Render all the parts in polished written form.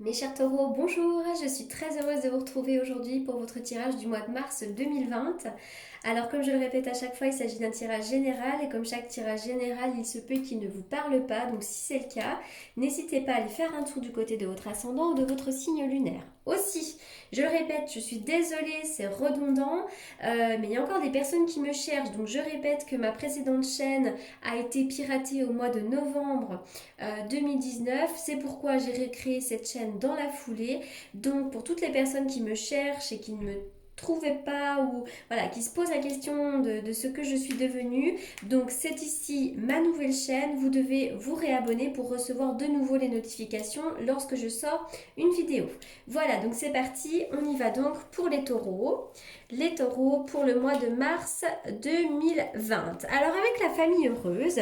Mes chers taureaux, bonjour, je suis très heureuse de vous retrouver aujourd'hui pour votre tirage du mois de mars 2020. Alors comme je le répète à chaque fois, il s'agit d'un tirage général et comme chaque tirage général, il se peut qu'il ne vous parle pas. Donc si c'est le cas, n'hésitez pas à aller faire un tour du côté de votre ascendant ou de votre signe lunaire. Aussi, je le répète, je suis désolée, c'est redondant, mais il y a encore des personnes qui me cherchent. Donc je répète que ma précédente chaîne a été piratée au mois de novembre 2019. C'est pourquoi j'ai recréé cette chaîne dans la foulée. Donc pour toutes les personnes qui me cherchent et qui ne me trouvaient pas ou voilà qui se posent la question de ce que je suis devenue, donc c'est ici ma nouvelle chaîne. Vous devez vous réabonner pour recevoir de nouveau les notifications lorsque je sors une vidéo. Voilà, donc c'est parti, on y va donc pour les taureaux. Les taureaux pour le mois de mars 2020. Alors avec la famille heureuse,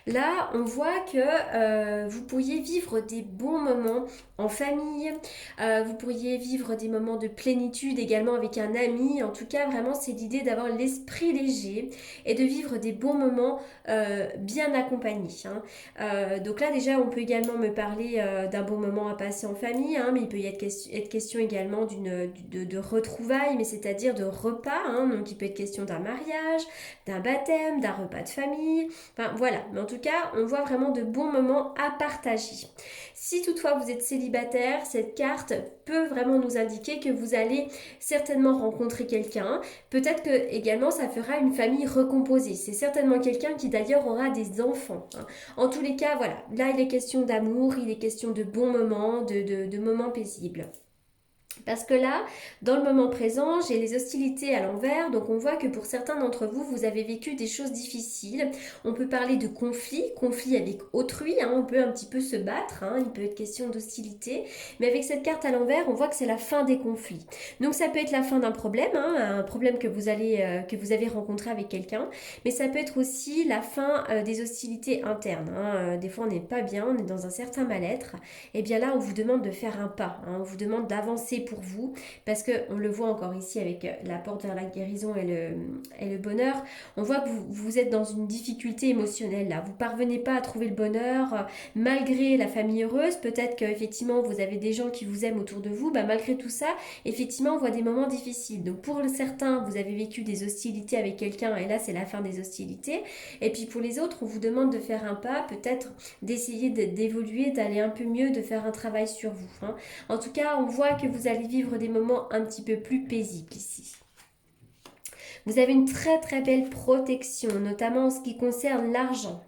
là, on voit que vous pourriez vivre des bons moments en famille, vous pourriez vivre des moments de plénitude également avec un ami. En tout cas, vraiment, c'est l'idée d'avoir l'esprit léger et de vivre des bons moments bien accompagnés, hein. Donc là, déjà, on peut également me parler d'un bon moment à passer en famille, hein, mais il peut y être question également de retrouvailles, mais c'est-à-dire de repas, hein. Donc il peut être question d'un mariage, d'un baptême, d'un repas de famille. Enfin voilà, mais en tout cas, on voit vraiment de bons moments à partager. Si toutefois vous êtes célibataire, cette carte peut vraiment nous indiquer que vous allez certainement rencontrer quelqu'un. Peut-être que également ça fera une famille recomposée. C'est certainement quelqu'un qui d'ailleurs aura des enfants, hein. En tous les cas, voilà, là il est question d'amour, il est question de bons moments, de moments paisibles. Parce que là, dans le moment présent, j'ai les hostilités à l'envers, donc on voit que pour certains d'entre vous, vous avez vécu des choses difficiles. On peut parler de conflit avec autrui, hein, on peut un petit peu se battre, hein, il peut être question d'hostilité, mais avec cette carte à l'envers, on voit que c'est la fin des conflits. Donc ça peut être la fin d'un problème, hein, un problème que vous avez rencontré avec quelqu'un, mais ça peut être aussi la fin des hostilités internes, hein. Des fois on n'est pas bien, on est dans un certain mal-être, et bien là on vous demande de faire un pas, hein, on vous demande d'avancer pour vous, parce qu'on le voit encore ici avec la porte vers la guérison et le bonheur, on voit que vous êtes dans une difficulté émotionnelle là, vous parvenez pas à trouver le bonheur, malgré la famille heureuse, peut-être qu'effectivement vous avez des gens qui vous aiment autour de vous, bah, malgré tout ça, effectivement on voit des moments difficiles. Donc pour certains, vous avez vécu des hostilités avec quelqu'un et là c'est la fin des hostilités, et puis pour les autres, on vous demande de faire un pas, peut-être d'essayer d'évoluer, d'aller un peu mieux, de faire un travail sur vous, hein. En tout cas, on voit que vous allez vivre des moments un petit peu plus paisibles ici. Vous avez une très très belle protection, notamment en ce qui concerne l'argent.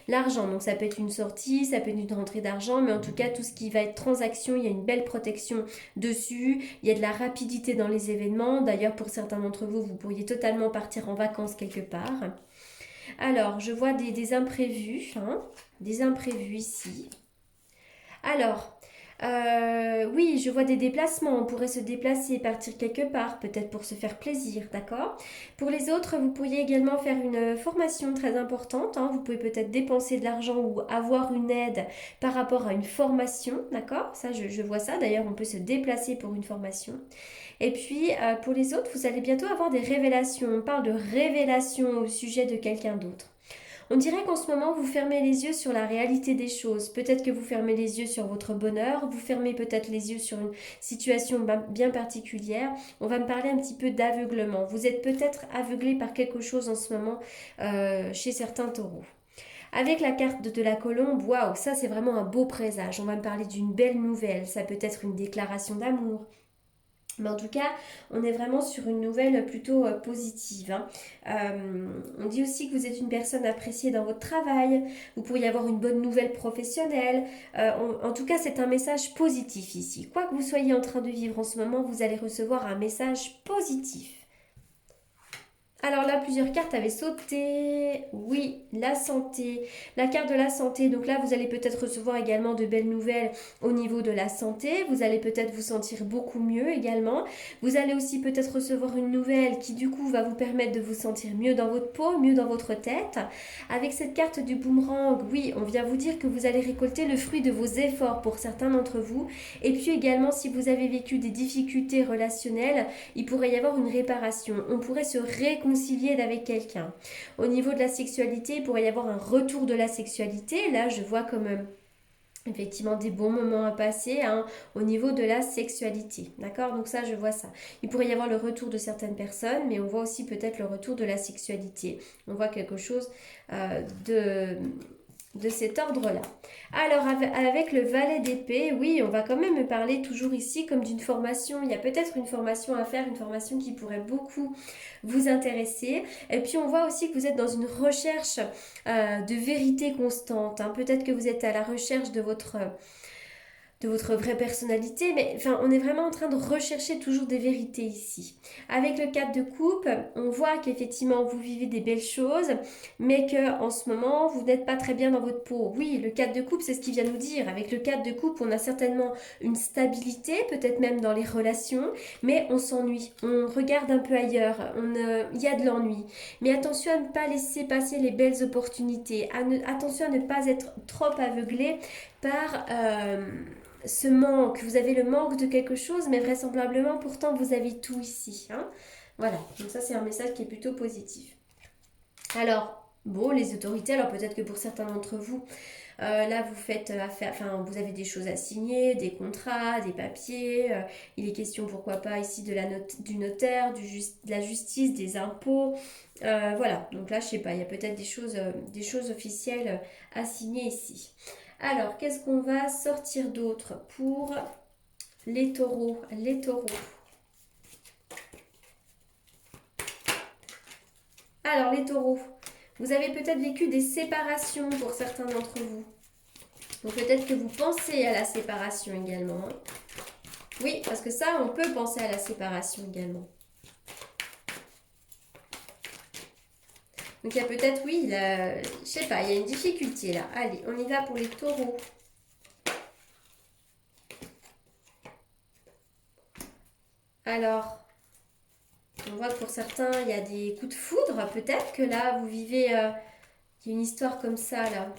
L'argent, donc ça peut être une sortie, ça peut être une rentrée d'argent, mais en tout cas tout ce qui va être transaction, il y a une belle protection dessus. Il y a de la rapidité dans les événements. D'ailleurs, pour certains d'entre vous, vous pourriez totalement partir en vacances quelque part. Alors, je vois des imprévus, hein, des imprévus ici. Alors, oui, je vois des déplacements. On pourrait se déplacer, partir quelque part, peut-être pour se faire plaisir, d'accord? Pour les autres, vous pourriez également faire une formation très importante, hein. Vous pouvez peut-être dépenser de l'argent ou avoir une aide par rapport à une formation, d'accord? Ça, je vois ça. D'ailleurs, on peut se déplacer pour une formation. Et puis, pour les autres, vous allez bientôt avoir des révélations. On parle de révélations au sujet de quelqu'un d'autre. On dirait qu'en ce moment, vous fermez les yeux sur la réalité des choses. Peut-être que vous fermez les yeux sur votre bonheur, vous fermez peut-être les yeux sur une situation bien particulière. On va me parler un petit peu d'aveuglement. Vous êtes peut-être aveuglé par quelque chose en ce moment chez certains taureaux. Avec la carte de la colombe, waouh, ça c'est vraiment un beau présage. On va me parler d'une belle nouvelle. Ça peut être une déclaration d'amour, mais en tout cas, on est vraiment sur une nouvelle plutôt positive, hein. On dit aussi que vous êtes une personne appréciée dans votre travail, vous pourriez avoir une bonne nouvelle professionnelle. En tout cas, c'est un message positif ici. Quoi que vous soyez en train de vivre en ce moment, vous allez recevoir un message positif. Alors là, plusieurs cartes avaient sauté. Oui, la santé. La carte de la santé. Donc là, vous allez peut-être recevoir également de belles nouvelles au niveau de la santé. Vous allez peut-être vous sentir beaucoup mieux également. Vous allez aussi peut-être recevoir une nouvelle qui du coup va vous permettre de vous sentir mieux dans votre peau, mieux dans votre tête. Avec cette carte du boomerang, oui, on vient vous dire que vous allez récolter le fruit de vos efforts pour certains d'entre vous. Et puis également, si vous avez vécu des difficultés relationnelles, il pourrait y avoir une réparation. On pourrait se réconcilier avec quelqu'un. Au niveau de la sexualité, il pourrait y avoir un retour de la sexualité. Là, je vois comme effectivement des bons moments à passer hein, au niveau de la sexualité. D'accord? Donc ça, je vois ça. Il pourrait y avoir le retour de certaines personnes, mais on voit aussi peut-être le retour de la sexualité. On voit quelque chose de cet ordre-là. Alors, avec le valet d'épée, oui, on va quand même parler toujours ici comme d'une formation. Il y a peut-être une formation à faire, une formation qui pourrait beaucoup vous intéresser. Et puis, on voit aussi que vous êtes dans une recherche de vérité constante. Hein. Peut-être que vous êtes à la recherche de votre vraie personnalité, mais enfin, on est vraiment en train de rechercher toujours des vérités ici. Avec le 4 de coupe, on voit qu'effectivement vous vivez des belles choses, mais que en ce moment vous n'êtes pas très bien dans votre peau. Oui, le 4 de coupe, c'est ce qu'il vient nous dire. Avec le 4 de coupe, on a certainement une stabilité, peut-être même dans les relations, mais on s'ennuie. On regarde un peu ailleurs. Il y a de l'ennui. Mais attention à ne pas laisser passer les belles opportunités. Attention à ne pas être trop aveuglé par ce manque, vous avez le manque de quelque chose, mais vraisemblablement pourtant vous avez tout ici. Hein. Voilà, donc ça c'est un message qui est plutôt positif. Alors, bon, les autorités, alors peut-être que pour certains d'entre vous, là vous faites affaire, enfin vous avez des choses à signer, des contrats, des papiers, il est question pourquoi pas ici de du notaire, de la justice, des impôts, voilà, donc là je sais pas, il y a peut-être des choses officielles à signer ici. Alors, qu'est-ce qu'on va sortir d'autre pour les taureaux? Les taureaux. Alors, les taureaux, vous avez peut-être vécu des séparations pour certains d'entre vous. Donc, peut-être que vous pensez à la séparation également. Hein. Oui, parce que ça, on peut penser à la séparation également. Donc, il y a peut-être, oui, je sais pas, il y a une difficulté là. Allez, on y va pour les taureaux. Alors, on voit que pour certains, il y a des coups de foudre. Peut-être que là, vous vivez une histoire comme ça, là.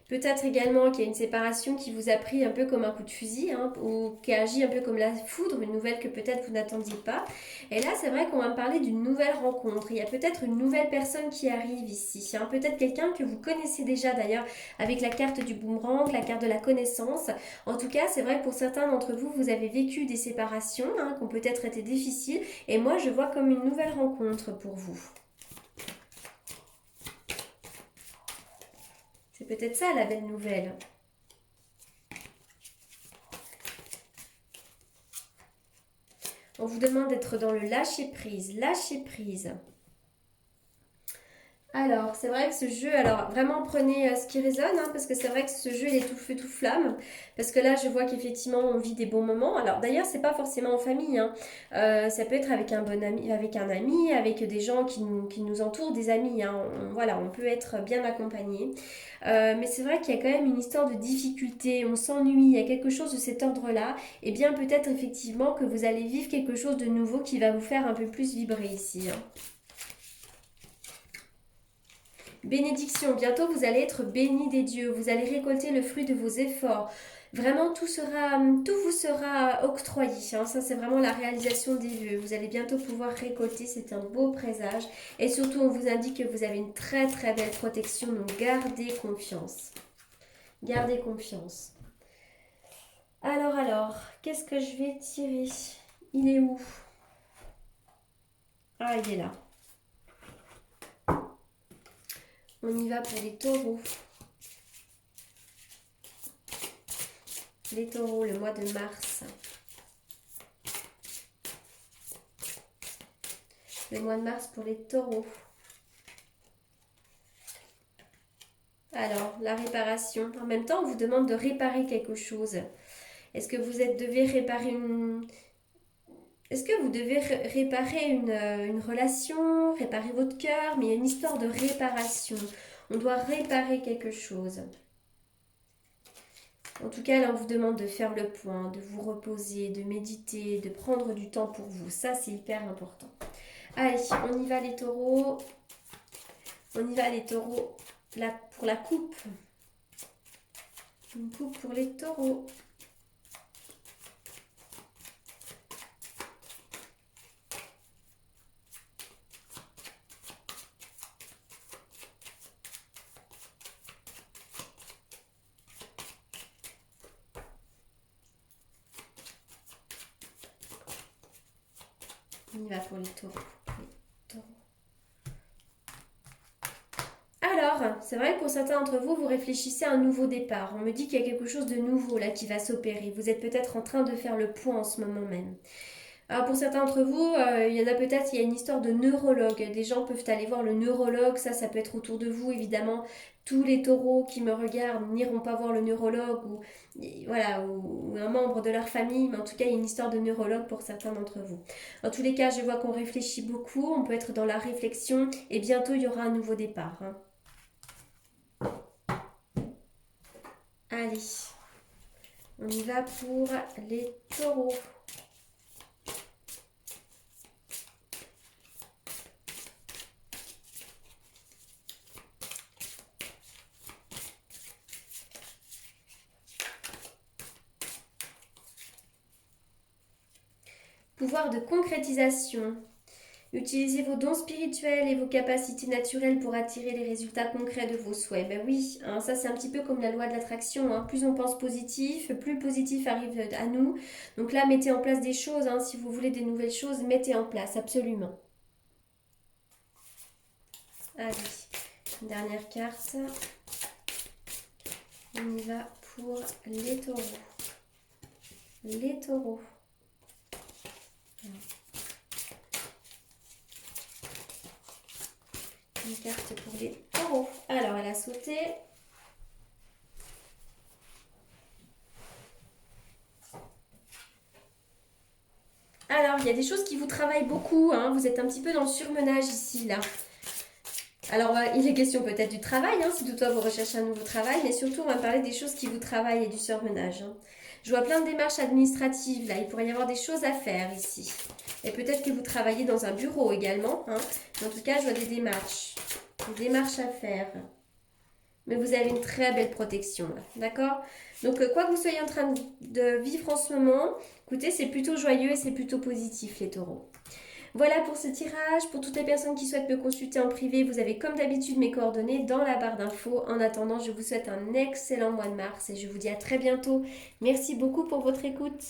Peut-être également qu'il y a une séparation qui vous a pris un peu comme un coup de fusil, hein, ou qui a agi un peu comme la foudre, une nouvelle que peut-être vous n'attendiez pas. Et là, c'est vrai qu'on va me parler d'une nouvelle rencontre. Il y a peut-être une nouvelle personne qui arrive ici. Hein, peut-être quelqu'un que vous connaissez déjà d'ailleurs avec la carte du boomerang, la carte de la connaissance. En tout cas, c'est vrai que pour certains d'entre vous, vous avez vécu des séparations hein, qui ont peut-être été difficiles. Et moi, je vois comme une nouvelle rencontre pour vous. C'est peut-être ça la belle nouvelle. On vous demande d'être dans le lâcher prise. Lâcher prise. Alors, c'est vrai que ce jeu, alors vraiment prenez ce qui résonne, hein, parce que c'est vrai que ce jeu il est tout feu tout flamme, parce que là je vois qu'effectivement on vit des bons moments. Alors d'ailleurs c'est pas forcément en famille, hein. Ça peut être avec un bon ami, avec des gens qui nous entourent, des amis. Hein. Voilà, on peut être bien accompagné. Mais c'est vrai qu'il y a quand même une histoire de difficulté, on s'ennuie, il y a quelque chose de cet ordre-là. Et bien peut-être effectivement que vous allez vivre quelque chose de nouveau qui va vous faire un peu plus vibrer ici. Hein. Bénédiction, bientôt vous allez être bénis des dieux, vous allez récolter le fruit de vos efforts. Vraiment, tout vous sera octroyé. Hein. Ça, c'est vraiment la réalisation des vœux. Vous allez bientôt pouvoir récolter, c'est un beau présage. Et surtout, on vous indique que vous avez une très très belle protection, donc gardez confiance. Gardez confiance. Alors, qu'est-ce que je vais tirer? Il est où? Ah, il est là. On y va pour les taureaux. Les taureaux, le mois de mars. Le mois de mars pour les taureaux. Alors, la réparation. En même temps, on vous demande de réparer quelque chose. Est-ce que devez réparer une... Est-ce que vous devez réparer une relation, réparer votre cœur, mais il y a une histoire de réparation. On doit réparer quelque chose. En tout cas, là, on vous demande de faire le point, de vous reposer, de méditer, de prendre du temps pour vous. Ça, c'est hyper important. Allez, on y va les taureaux. On y va les taureaux pour la coupe. Une coupe pour les taureaux. On y va pour les taureaux. Alors, c'est vrai que pour certains d'entre vous, vous réfléchissez à un nouveau départ. On me dit qu'il y a quelque chose de nouveau là qui va s'opérer. Vous êtes peut-être en train de faire le point en ce moment même. Alors pour certains d'entre vous, il y en a peut-être, il y a une histoire de neurologue. Des gens peuvent aller voir le neurologue, ça peut être autour de vous évidemment. Tous les taureaux qui me regardent n'iront pas voir le neurologue ou, voilà, ou un membre de leur famille, mais en tout cas il y a une histoire de neurologue pour certains d'entre vous. En tous les cas, je vois qu'on réfléchit beaucoup, on peut être dans la réflexion et bientôt il y aura un nouveau départ. Hein. Allez, on y va pour les taureaux. Pouvoir de concrétisation. Utilisez vos dons spirituels et vos capacités naturelles pour attirer les résultats concrets de vos souhaits. Ben oui, hein, ça c'est un petit peu comme la loi de l'attraction. Hein. Plus on pense positif, plus le positif arrive à nous. Donc là, mettez en place des choses. Hein. Si vous voulez des nouvelles choses, mettez en place, absolument. Allez, une dernière carte. On y va pour les taureaux. Les taureaux. Une carte pour les taureaux. Alors, elle a sauté. Alors, il y a des choses qui vous travaillent beaucoup. Hein. Vous êtes un petit peu dans le surmenage ici, là. Alors, il est question peut-être du travail, hein, si toutefois vous recherchez un nouveau travail, mais surtout, on va parler des choses qui vous travaillent et du surmenage. Hein. Je vois plein de démarches administratives, là. Il pourrait y avoir des choses à faire ici. Et peut-être que vous travaillez dans un bureau également. Hein. En tout cas, je vois des démarches. Des démarches à faire. Mais vous avez une très belle protection, là. D'accord? Donc, quoi que vous soyez en train de vivre en ce moment, écoutez, c'est plutôt joyeux et c'est plutôt positif, les taureaux. Voilà pour ce tirage. Pour toutes les personnes qui souhaitent me consulter en privé, vous avez comme d'habitude mes coordonnées dans la barre d'infos. En attendant, je vous souhaite un excellent mois de mars et je vous dis à très bientôt. Merci beaucoup pour votre écoute.